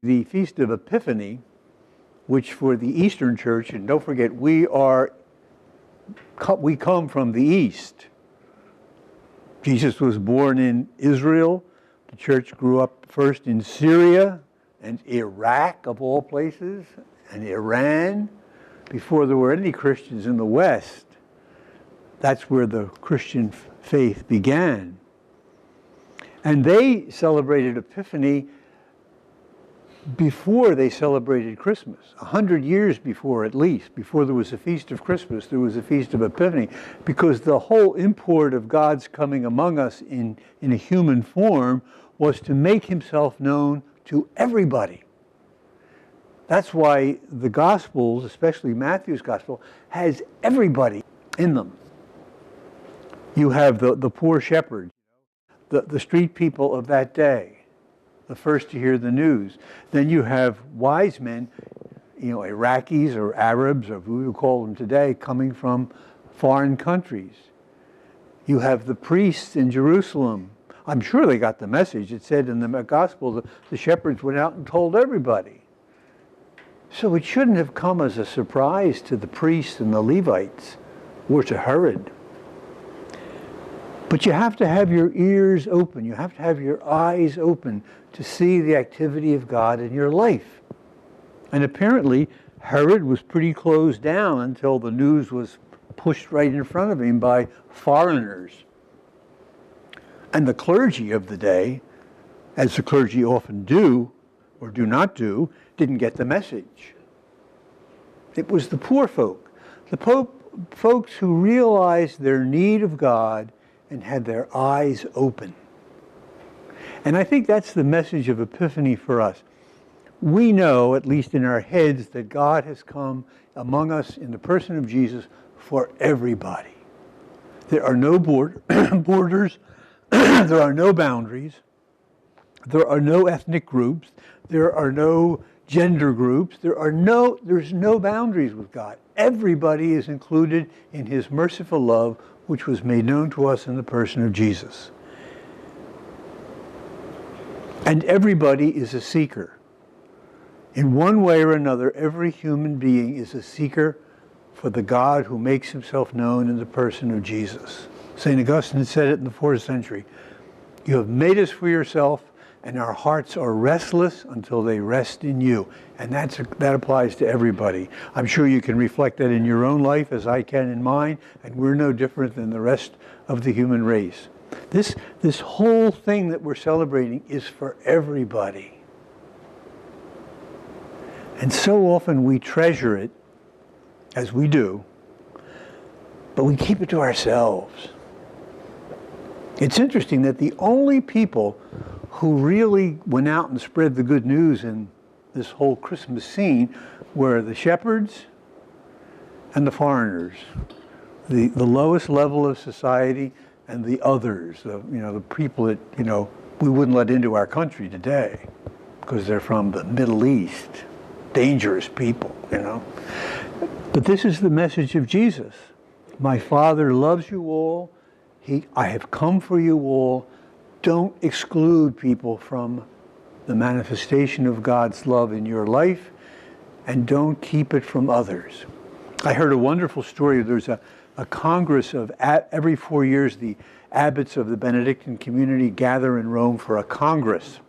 The Feast of Epiphany, which for the Eastern Church, and don't forget, we come from the East. Jesus was born in Israel. The church grew up first in Syria and Iraq, of all places, and Iran, before there were any Christians in the West. That's where the Christian faith began. And they celebrated Epiphany before they celebrated Christmas. 100 years before, at least, before there was a Feast of Christmas, there was a Feast of Epiphany, because the whole import of God's coming among us in a human form was to make himself known to everybody. That's why the Gospels, especially Matthew's Gospel, has everybody in them. You have the poor shepherds, the street people of that day, the first to hear the news. Then you have wise men, Iraqis or Arabs, or who we call them today, coming from foreign countries. You have the priests in Jerusalem. I'm sure they got the message. It said in the Gospel the shepherds went out and told everybody. So it shouldn't have come as a surprise to the priests and the Levites or to Herod. But you have to have your ears open. You have to have your eyes open to see the activity of God in your life. And apparently, Herod was pretty closed down until the news was pushed right in front of him by foreigners. And the clergy of the day, as the clergy often do, or do not do, didn't get the message. It was the poor folk, the folks who realized their need of God and had their eyes open. And I think that's the message of Epiphany for us. We know, at least in our heads, that God has come among us in the person of Jesus for everybody. There are no borders, there are no boundaries, there are no ethnic groups, there are no gender groups, there's no boundaries with God. Everybody is included in his merciful love, which was made known to us in the person of Jesus. And everybody is a seeker. In one way or another, every human being is a seeker for the God who makes himself known in the person of Jesus. St. Augustine said it in the 4th century. You have made us for yourself, and our hearts are restless until they rest in you. And that applies to everybody. I'm sure you can reflect that in your own life as I can in mine, and we're no different than the rest of the human race. This whole thing that we're celebrating is for everybody. And so often we treasure it, as we do, but we keep it to ourselves. It's interesting that the only people who really went out and spread the good news in this whole Christmas scene were the shepherds and the foreigners, the lowest level of society, and the others, the people that we wouldn't let into our country today because they're from the Middle East, dangerous people, But this is the message of Jesus. My Father loves you all. I have come for you all. Don't exclude people from the manifestation of God's love in your life, and don't keep it from others. I heard a wonderful story. There's a congress of, every 4 years, the abbots of the Benedictine community gather in Rome for a congress.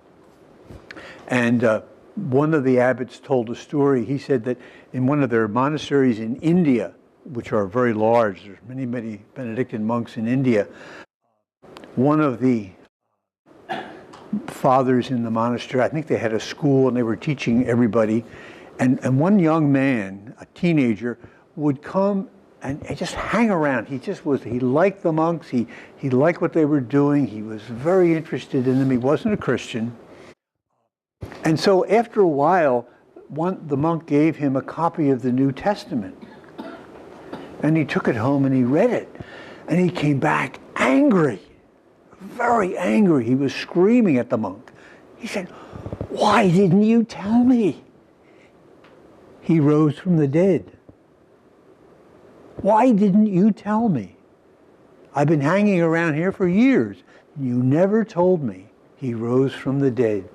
And one of the abbots told a story. He said that in one of their monasteries in India, which are very large, there's many, many Benedictine monks in India, one of the fathers in the monastery, I think they had a school and they were teaching everybody, and one young man, a teenager, would come and just hang around. He liked the monks, he liked what they were doing, he was very interested in them. He wasn't a Christian. And so after a while, the monk gave him a copy of the New Testament. And he took it home and he read it. And he came back angry, very angry. He was screaming at the monk. He said, "Why didn't you tell me? He rose from the dead. Why didn't you tell me? I've been hanging around here for years. You never told me he rose from the dead."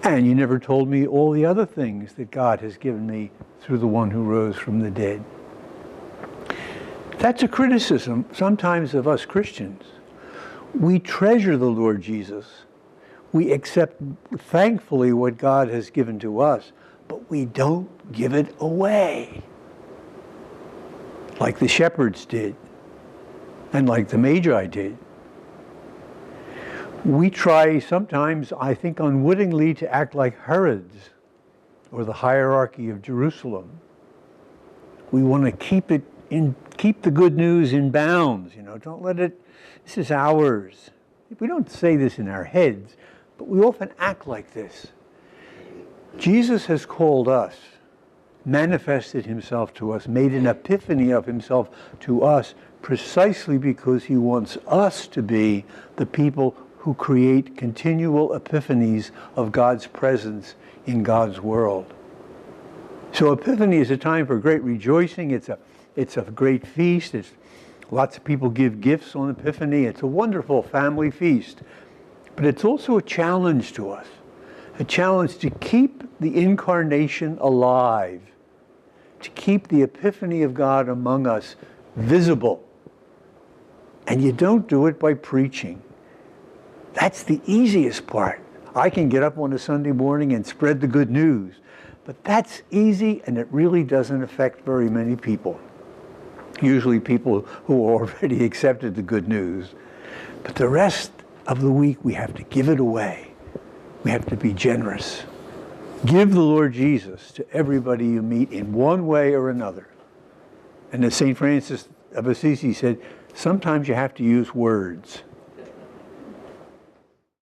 And you never told me all the other things that God has given me through the one who rose from the dead. That's a criticism sometimes of us Christians. We treasure the Lord Jesus. We accept thankfully what God has given to us, but we don't give it away. Like the shepherds did, and like the Magi did. We try sometimes, I think unwittingly, to act like Herods or the hierarchy of Jerusalem. We want to keep the good news in bounds, don't let it, this is ours. We don't say this in our heads, but we often act like this. Jesus has called us, manifested himself to us, made an epiphany of himself to us precisely because he wants us to be the people who create continual epiphanies of God's presence in God's world. So Epiphany is a time for great rejoicing. It's a great feast. Lots of people give gifts on Epiphany. It's a wonderful family feast. But it's also a challenge to us, a challenge to keep the incarnation alive, to keep the epiphany of God among us visible. And you don't do it by preaching. That's the easiest part. I can get up on a Sunday morning and spread the good news. But that's easy, and it really doesn't affect very many people. Usually people who already accepted the good news. But the rest of the week, we have to give it away. We have to be generous. Give the Lord Jesus to everybody you meet in one way or another. And as St. Francis of Assisi said, sometimes you have to use words.